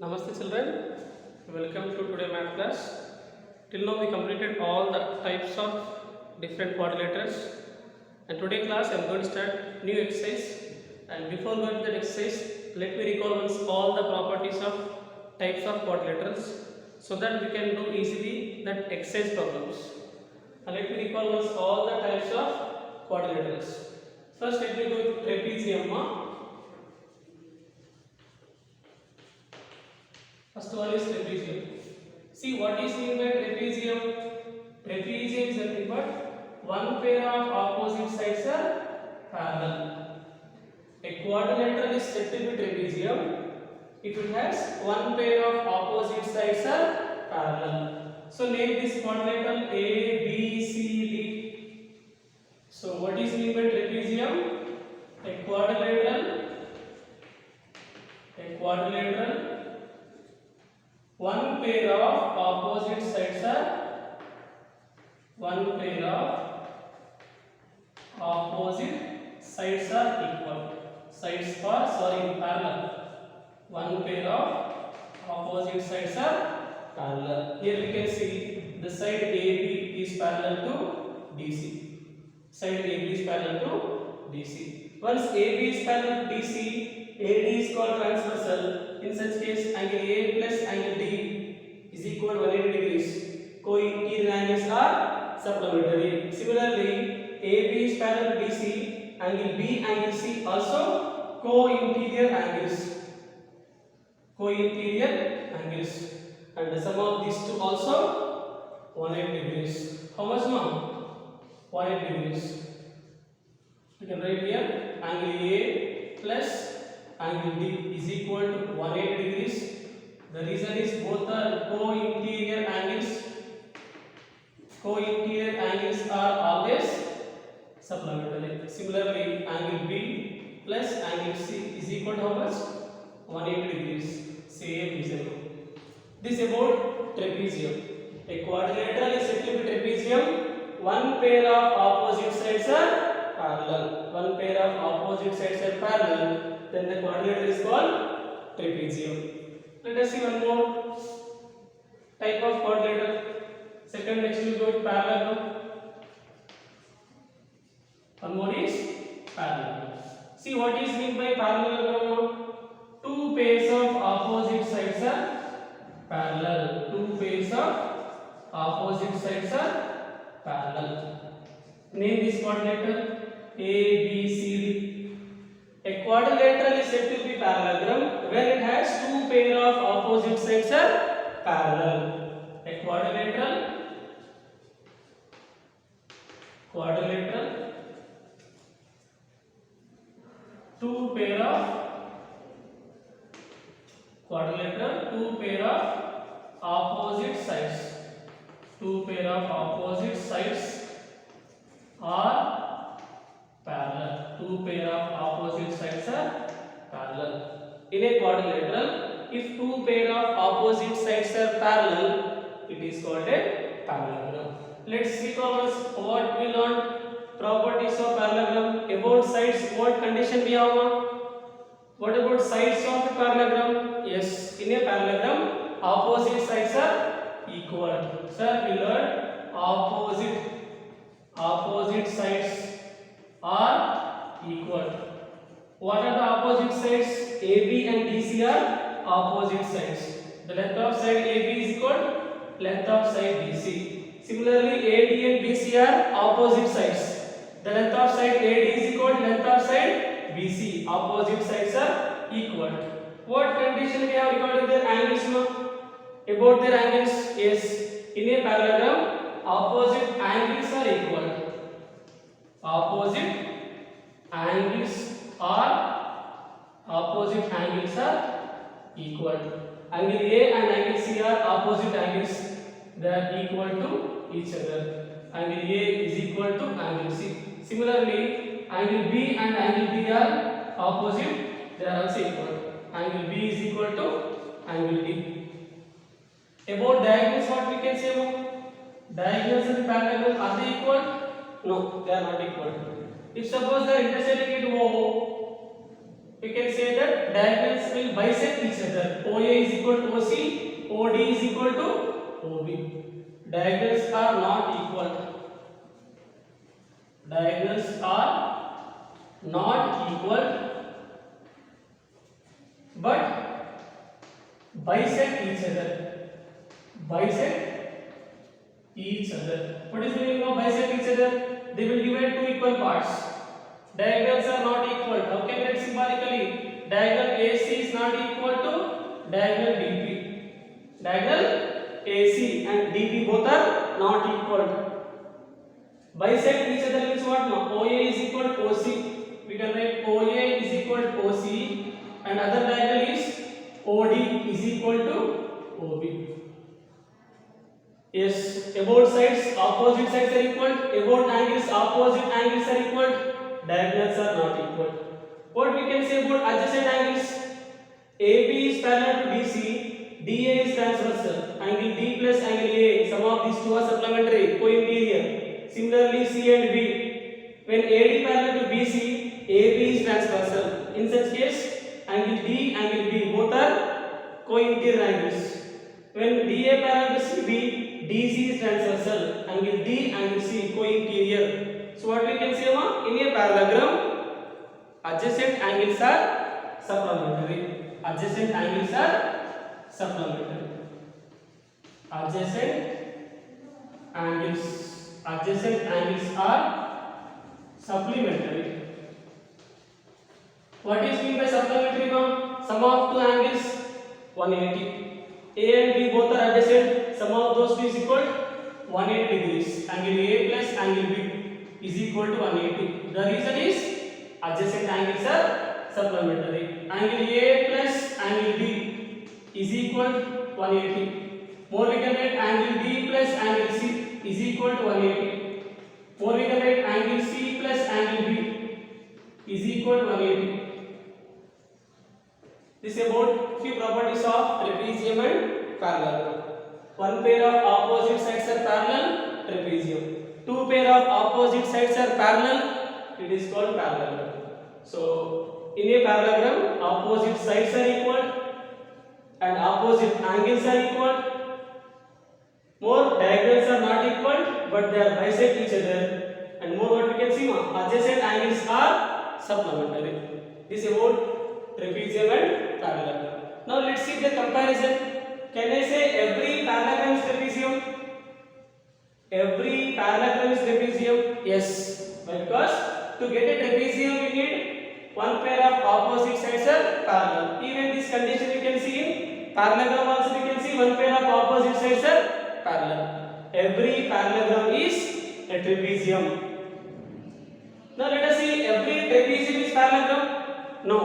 Namaste children, welcome to today math class. Till now we completed all the types of different quadrilaters, and today class I am going to start new exercise. And before going to that exercise, let me recall once all the properties of types of quadrilaterals so that we can do easily that exercise problems. And let me recall once all the types of quadrilaterals. First let me go to trapezium. First one is trapezium. See what is meant by trapezium? Trapezium is nothing but one pair of opposite sides are parallel. A quadrilateral is said to be trapezium if it has one pair of opposite sides are parallel. So name this quadrilateral A, B, C, D. So what is meant by trapezium? A quadrilateral. One pair of opposite sides are equal. Sides are parallel. One pair of opposite sides are parallel. Here we can see the side AB is parallel to DC. Side AB is parallel to DC. Once AB is parallel to DC, AD is called transversal. In such case, angle A plus angle D is equal to 180 degrees. Co-interior angles are supplementary. Similarly, AB is parallel to DC, angle B, angle C also co-interior angles. And the sum of these two also 180 degrees. How much now? 180 degrees. You can write here angle A plus angle D is equal to 180 degrees. The reason is both are co-interior angles. Co-interior angles are always supplementary. Similarly, angle B plus angle C is equal to how much? 180 degrees. Same reason. This about trapezium. A quadrilateral is said to be trapezium. One pair of opposite sides are parallel. Then the quadrilateral is called trapezium. Let us see one more type of quadrilateral. Second, next we go to parallelogram. One more is parallelogram. See what is meant by parallelogram? Two pairs of opposite sides are parallel. Name this quadrilateral A, B, C, D. A quadrilateral is said to be parallelogram when it has two pair of opposite sides are parallel. A quadrilateral two pair of opposite sides. Are parallel. In a quadrilateral, if two pair of opposite sides are parallel, it is called a parallelogram. Let's see what we learned. Properties of parallelogram. About sides, what condition we have? What about sides of a parallelogram? Yes, in a parallelogram, opposite sides are equal. Sir, we learned opposite sides are equal. What are the opposite sides? AB and DC are opposite sides. The length of side AB is equal to length of side DC. Similarly, AD and BC are opposite sides. The length of side AD is equal to length of side BC. Opposite sides are equal. What condition we have regarding their angles now? About their angles, yes. In a parallelogram, opposite angles are equal. Opposite angles are equal. Angle A and angle C are opposite angles. They are equal to each other. Angle A is equal to angle C. Similarly, angle B and angle D are opposite. They are also equal. Angle B is equal to angle D. About diagonals, what we can say about diagonals and parallelogram, are they equal? No, they are not equal. If suppose they are intersecting at O, we can say that diagonals will bisect each other. OA is equal to OC, OD is equal to OB. Diagonals are not equal. Diagonals are not equal, but bisect each other. Bisect each other. What is the meaning of bisect each other? They will divide two equal parts. Diagonals are not equal. How can we write symbolically? Diagonal AC is not equal to diagonal DP. Diagonal AC and DP both are not equal. Bisect each other means what? No? OA is equal to OC. We can write OA is equal to OC and other diagonal is OD is equal to OB. Yes, about sides, opposite sides are equal. About angles, opposite angles are equal. Diagonals are not equal. What we can say about adjacent angles? AB is parallel to DC, DA is transversal. Angle D plus angle A, some of these two are supplementary, co-interior. Similarly, C and B. When AD parallel to BC, AB is transversal. In such case, angle D, angle B, both are co-interior angles. When DA parallel to CB, DC is transversal. Angle D, angle C, co-interior. So what we can say in a parallelogram, adjacent angles are supplementary. Adjacent angles are supplementary. Adjacent angles are supplementary. What is mean by supplementary? Sum of two angles 180. A and B both are adjacent. Sum of those two is equal to 180 degrees. Angle A plus angle B is equal to 180. The reason is adjacent angles are supplementary. Angle A plus angle B is equal to 180. More we can write angle B plus angle C is equal to 180. More we can write angle C plus angle B is equal to 180. This is about few properties of trapezium and parallelogram. One pair of opposite sides are parallel, trapezium. Two pair of opposite sides are parallel, it is called parallelogram. So in a parallelogram, opposite sides are equal and opposite angles are equal. More diagonals are not equal, but they are bisect each other. And more what we can see, adjacent angles are supplementary. This is about trapezium and parallelogram. Now let's see the comparison. Can I say every parallelogram is trapezium? Every parallelogram is trapezium? Yes. Because to get a trapezium we need one pair of opposite sides are parallel. Even this condition we can see in parallelogram also we can see one pair of opposite sides are parallel. Every parallelogram is a trapezium. Now let us see every trapezium is parallelogram? No.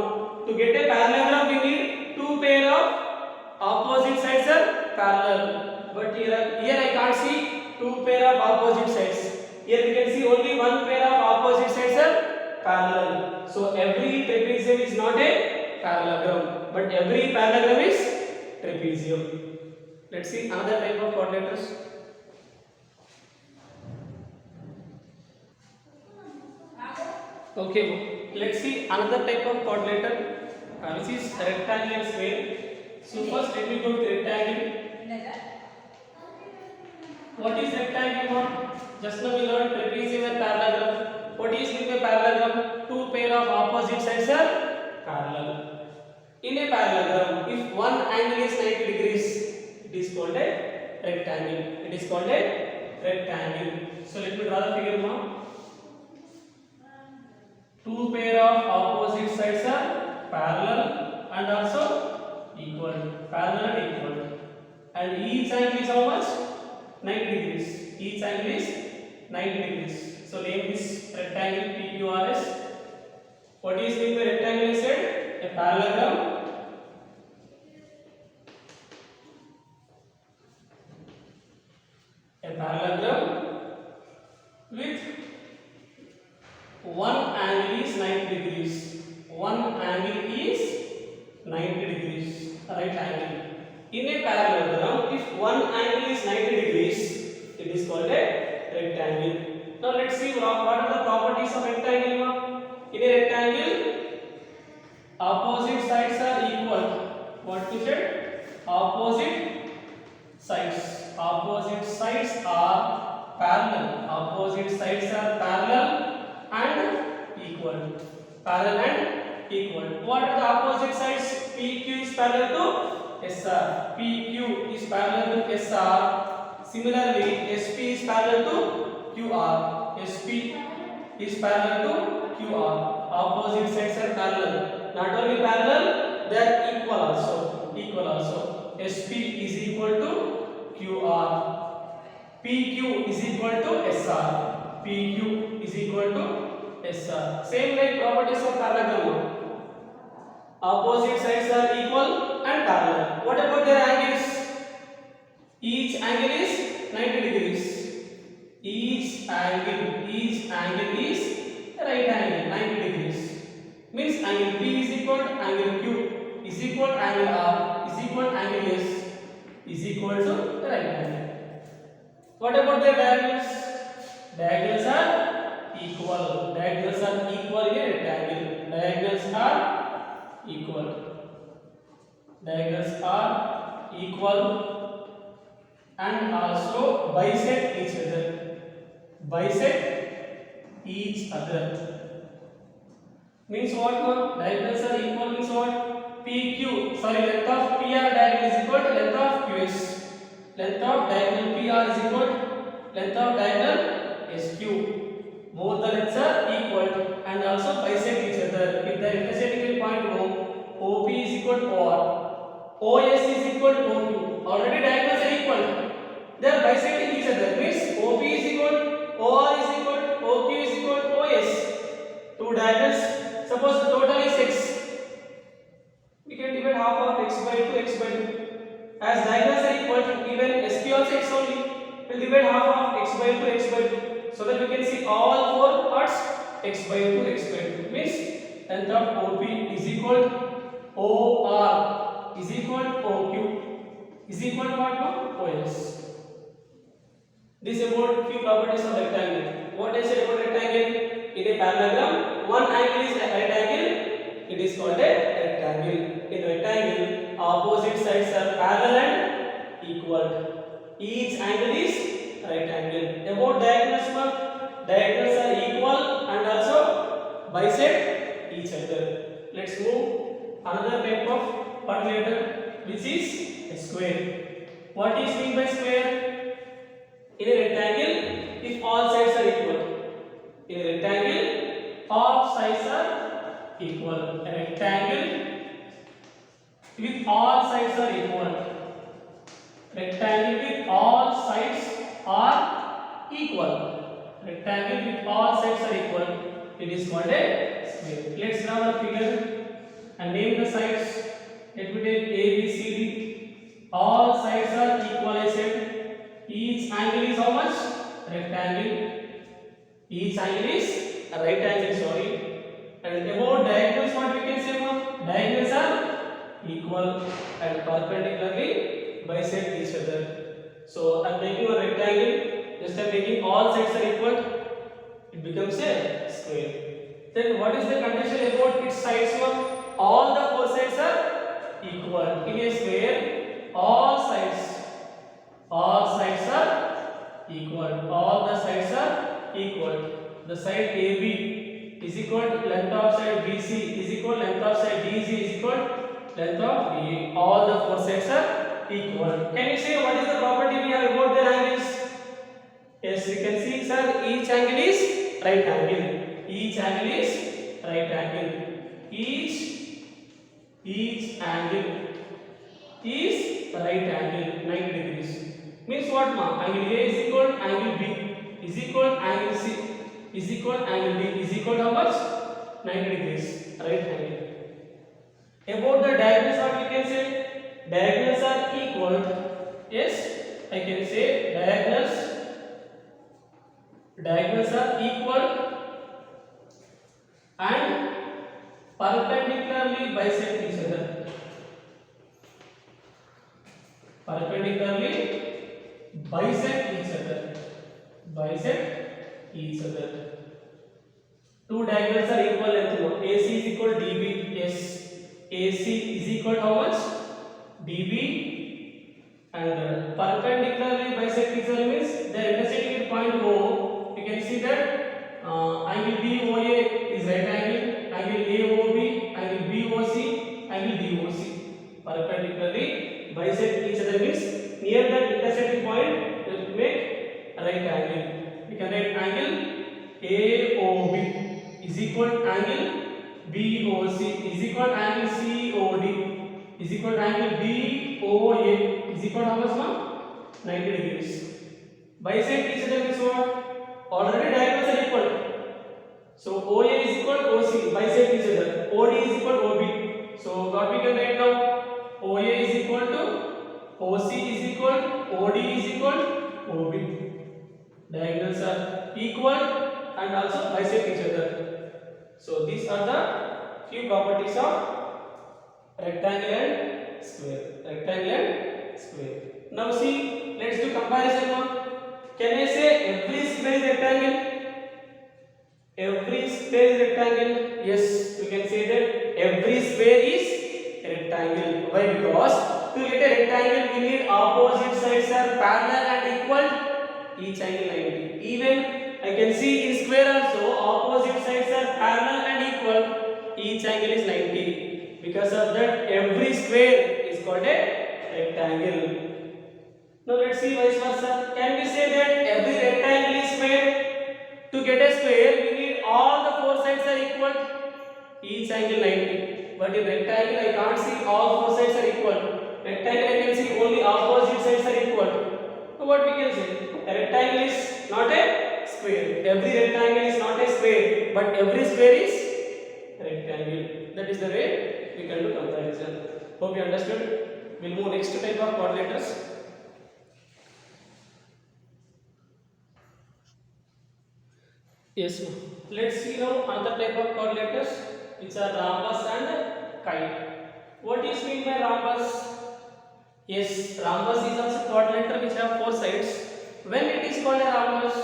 To get a parallelogram we need two pair of opposite sides are parallel. But here I can't see two pair of opposite sides. Here we can see only one pair of opposite sides are parallel. So every trapezium is not a parallelogram, but every parallelogram is trapezium. Let's see another type of quadrilaterals. Okay, let's see another type of quadrilateral which is rectangle and square. So first let me go to rectangle. What is rectangle? Just now we learned trapezium and parallelogram. What is meant by parallelogram? Two pair of opposite sides are parallel. In a parallelogram, if one angle is 90 degrees, it is called a rectangle. It is called a rectangle. So let me draw the figure now. Two pair of opposite sides are parallel and also equal. Parallel and equal. And each angle is how much? 90 degrees. Each angle is 90 degrees. So name this rectangle PQRS. What is meant by rectangle instead? A parallelogram. A parallelogram with one angle is 90 degrees. One angle is 90 degrees. Right angle. In a parallelogram, if one angle is 90 degrees, it is called a rectangle. Now let's see what are the properties of rectangle. In a rectangle, opposite sides are equal. What we said? Opposite sides. Opposite sides are parallel. Opposite sides are parallel and equal. Parallel and equal. What are the opposite sides? PQ is parallel to SR. PQ is parallel to SR. Similarly, SP is parallel to QR. SP is parallel to QR. Opposite sides are parallel. Not only parallel, they are equal also. Equal also. SP is equal to QR. PQ is equal to SR. PQ is equal to SR. Same like properties of parallelogram. Opposite sides are equal and parallel. What about their angles? Each angle is 90 degrees. Each angle is right angle 90 degrees. Means angle P is equal to angle Q is equal to angle R is equal to angle S is equal to right angle. What about their diagonals? Diagonals are equal. Diagonals are equal in a rectangle. Diagonals are equal. Diagonals are equal and also bisect each other. Bisect each other. Means what? Diagonals are equal means what? PQ. Sorry, length of PR diagonal is equal to length of QS. Length of diagonal PR is equal to length of diagonal SQ. Both the lengths are equal and also bisect each other. If the intersection point OP is equal to OR, OS is equal to OQ. Already diagonals are equal. They are bisecting each other. Means OP is equal to OR is equal to OQ is equal to OS. Two diagonals. Suppose the total is x. We can divide half of x by 2 x by 2. As diagonals are equal, even SQ also x only. We'll divide half of x by 2 x by 2. So that we can see all four parts x by 2 x by 2. Means length of OP is equal to OR is equal to OQ is equal to what? OS. This is about few properties of rectangle. What I said about rectangle? In a parallelogram, one angle is a right angle. It is called a rectangle. In rectangle, opposite sides are parallel and equal. Each angle is right angle. About diagonals, diagonals are equal and also bisect each other. Let's move another type of quadrilateral, which is a square. What is mean by square? In a rectangle, if all sides are equal. In a rectangle, all sides are equal. A rectangle with all sides are equal. Rectangle with all sides are equal. Rectangle with all sides are equal. It is called a square. Let's draw a figure and name the sides. Let me take A, B, C, D. All sides are equal, I said. Each angle is how much? Rectangle. Each angle is a right angle, sorry. And about diagonals, what we can say about? Diagonals are equal and perpendicularly bisect each other. So I am making a rectangle, just I am making all sides are equal, it becomes a square. Then what is the condition about its sides? All the four sides are equal. In a square, all sides are equal. All the sides are equal. The side AB is equal to length of side BC is equal length of side DZ is equal length of BA. All the four sides are equal. Can you say what is the property we have about their angles? Yes, you can see, sir, each angle is right angle. Each angle is right angle. Each angle is right angle 90 degrees. Means what, ma? Angle A is equal to angle B is equal to angle C is equal to angle D is equal to how much? 90 degrees. Right angle. About the diagonals, what we can say? Diagonals are equal. Yes, I can say diagonals are equal and perpendicularly bisect each other. Perpendicularly bisect each other. Bisect each other. Two diagonals are equal length. AC is equal to DB. Yes, AC is equal to how much? DB, and perpendicularly bisect each other means the intersecting with point O. You can see that angle BOA is right angle, angle AOB, angle BOC, angle DOC. Perpendicularly bisect each other means near that intersecting point it will make a right angle. We can write angle AOB is equal to angle BOC is equal to angle COD is equal to angle BOA is equal to how much now? 90 degrees. Bisect each other means what? Already diagonals are equal. So OA is equal to OC, bisect each other. OD is equal to OB. So what we can write now? OA is equal to OC is equal to OD is equal to OB. Diagonals are equal and also bisect each other. So these are the few properties of rectangle and square. Rectangle and square. Now see, let's do comparison now. Can I say every square is rectangle? Every square is rectangle. Yes, we can say that every square is rectangle. Why? Because to get a rectangle, we need opposite sides are parallel and equal. Each angle 90. Even I can see in square also opposite sides are parallel and equal. Each angle is 90. Because of that, every square is called a rectangle. Now let's see vice versa. Can we say that every rectangle is square? To get a square, we need all the four sides are equal. Each angle 90. But in rectangle, I can't see all four sides are equal. Rectangle, I can see only opposite sides are equal. So what we can say? A rectangle is not a square. Every rectangle is not a square, but every square is rectangle. That is the way we can do comparison. Hope you understood. We'll move next type of quadrilaterals. Yes, let's see now another type of quadrilaterals which are rhombus and kite. What is mean by rhombus? Yes, rhombus is also quadrilateral which have four sides. When it is called a rhombus?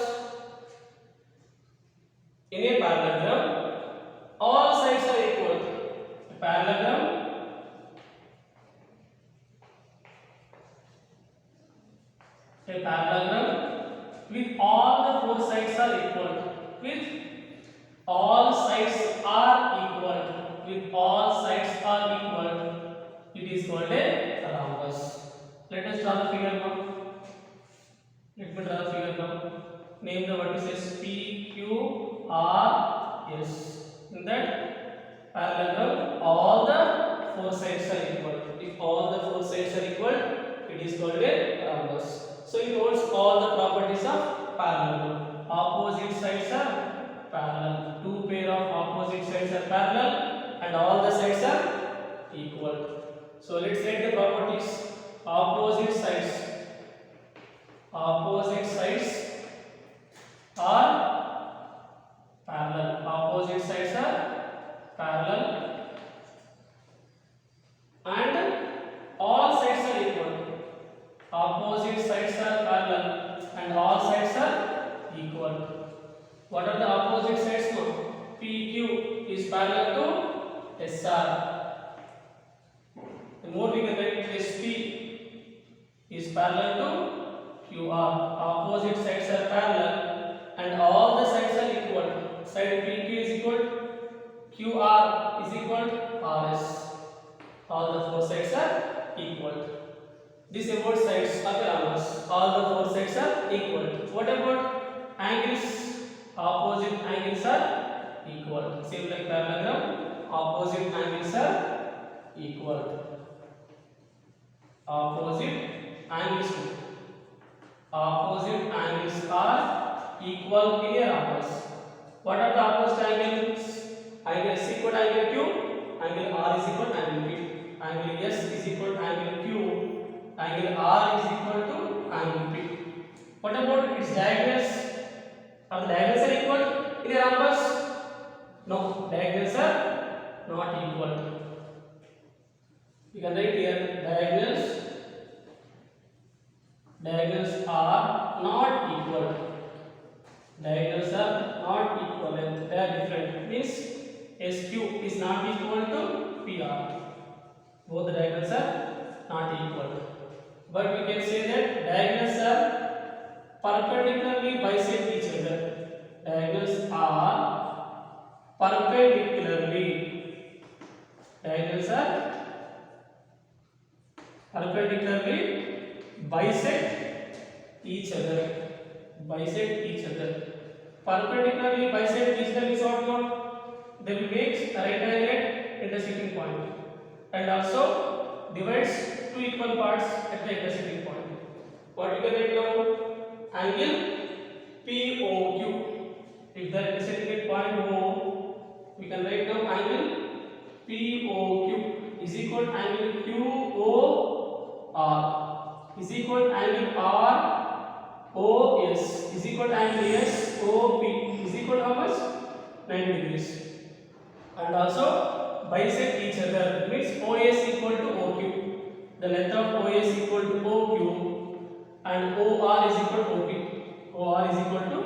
In a parallelogram, all sides are equal. A parallelogram with all the four sides are equal. With all sides are equal. With all sides are equal. It is called a rhombus. Let us draw the figure now. Let me draw the figure now. Name the vertices P, Q, R, S. In that parallelogram, all the four sides are equal. If all the four sides are equal, it is called a rhombus. So it holds all the properties of parallelogram. Opposite sides are parallel. Two pair of opposite sides are parallel, and all the sides are equal. So let's write the properties. Opposite sides are parallel. Opposite sides are parallel, and all sides are equal. Opposite sides are parallel, and all sides are equal. What are the opposite sides now? PQ is parallel to SR. The more we can write SP is parallel to QR. Opposite sides are parallel and all the sides are equal. Side PQ is equal to QR is equal to RS. All the four sides are equal. This about sides of the rhombus. All the four sides are equal. What about angles? Opposite angles are equal. Same like parallelogram. Opposite angles are equal. Opposite angles are equal in a rhombus. What are the opposite angles? Angle S equal to angle Q. Angle R is equal to angle P. Angle S is equal to angle Q. Angle R is equal to angle P. What about its diagonals? Are the diagonals are equal in a rhombus? No, diagonals are not equal. You can write here diagonals are not equal. Diagonals are not equal. They are different. Means SQ is not equal to PR. Both the diagonals are not equal. But we can say that diagonals are perpendicularly bisect each other. Diagonals are perpendicularly. Diagonals are perpendicularly bisect each other. Bisect each other. Perpendicularly bisect each other is what? They will make a right angle at intersecting point, and also divides two equal parts at the intersecting point. What we can write down? Angle POQ. If the intersecting at point O, we can write down angle POQ is equal to angle QOR is equal to angle ROS is equal to angle SOP is equal to how much? 90 degrees. And also bisect each other, means OS equal to OQ. The length of OS equal to OQ and OR is equal to OP. OR is equal to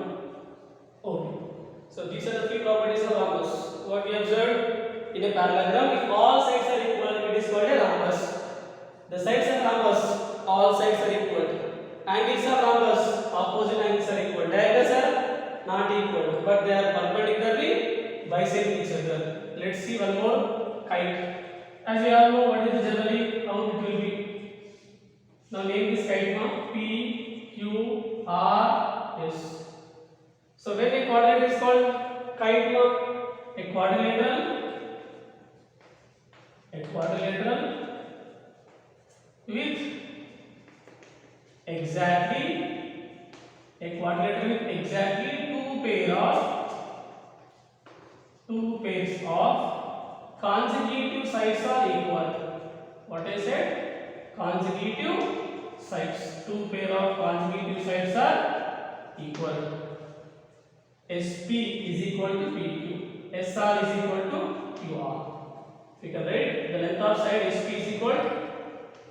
OP. So these are the three properties of rhombus. What we observed in a parallelogram, if all sides are equal, it is called a rhombus. The sides of rhombus, all sides are equal. Angles of rhombus, opposite angles are equal. Diagonals are not equal, but they are perpendicularly bisect each other. Let's see one more, kite. As we all know, what is the generally how it will be. Now name this kite now P Q R S. So when a quadrilateral is called kite now, a quadrilateral with exactly two pairs of consecutive sides are equal. What I said? Consecutive sides. Two pair of consecutive sides are equal. SP is equal to PQ. SR is equal to QR. We can write the length of side SP is equal to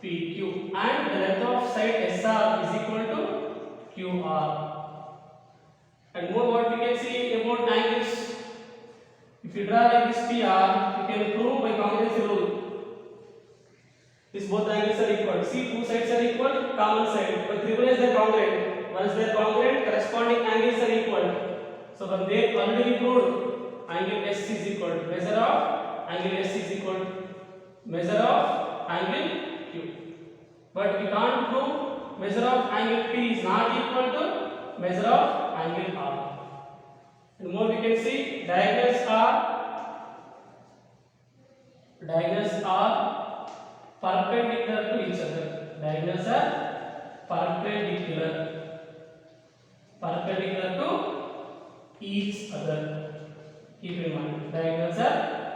PQ and the length of side SR is equal to QR. And more what we can see about angles. If you draw like this PR, you can prove by congruency rule. These both angles are equal. See, two sides are equal, common side. But realize they are congruent. Once they are congruent, corresponding angles are equal. So from there already we proved angle S is equal to measure of angle S is equal to measure of angle Q. But we can't prove measure of angle P is not equal to measure of angle R. And more we can see diagonals are perpendicular to each other. Diagonals are perpendicular to each other. Keep in mind, diagonals are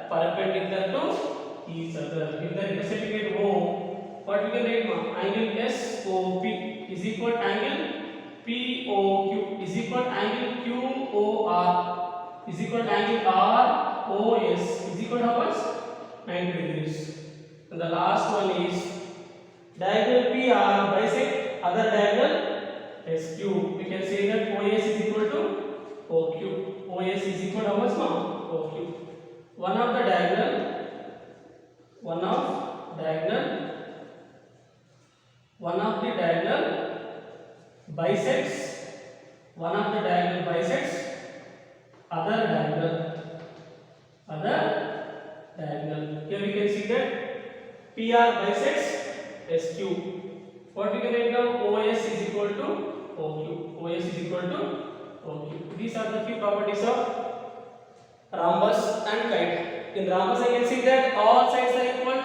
perpendicular to each other. If the intersecting at O, what we can write now? Angle SOP is equal to angle POQ is equal to angle QOR is equal to angle ROS is equal to how much? 90 degrees. And the last one is diagonal PR bisect other diagonal SQ. We can say that OS is equal to OQ. OS is equal to how much now? OQ. One of the diagonal bisects other diagonal. Here we can see that PR bisects SQ. What we can write down? OS is equal to OQ. OS is equal to OQ. These are the few properties of rhombus and kite. In rhombus, I can see that all sides are equal,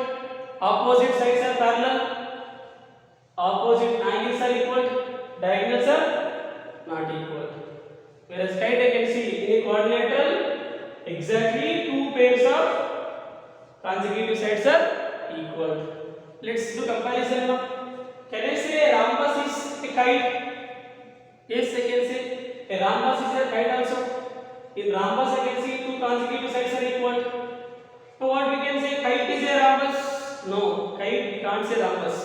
opposite sides are parallel, opposite angles are equal, diagonals are not equal. Whereas kite, I can see in a quadrilateral, exactly two pairs of consecutive sides are equal. Let's do comparison now. Can I say a rhombus is a kite? Yes, I can say a rhombus is a kite also. In rhombus, I can see two consecutive sides are equal. So what we can say? Kite is a rhombus? No, kite we can't say rhombus.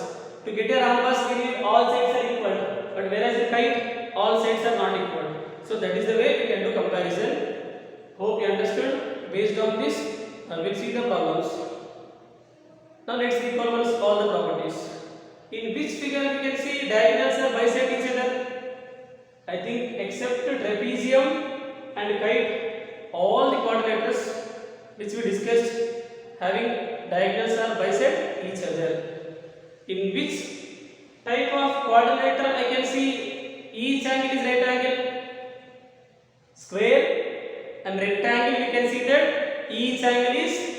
To get a rhombus, we need all sides are equal. But whereas a kite, all sides are not equal. So that is the way we can do comparison. Hope you understood. Based on this, we'll see the problems. Now let's recall once all the properties. In which figure we can see diagonals are bisect each other? I think except trapezium and kite, all the quadrilaterals which we discussed having diagonals are bisect each other. In which type of quadrilateral I can see each angle is right angle? Square and rectangle we can see that each angle is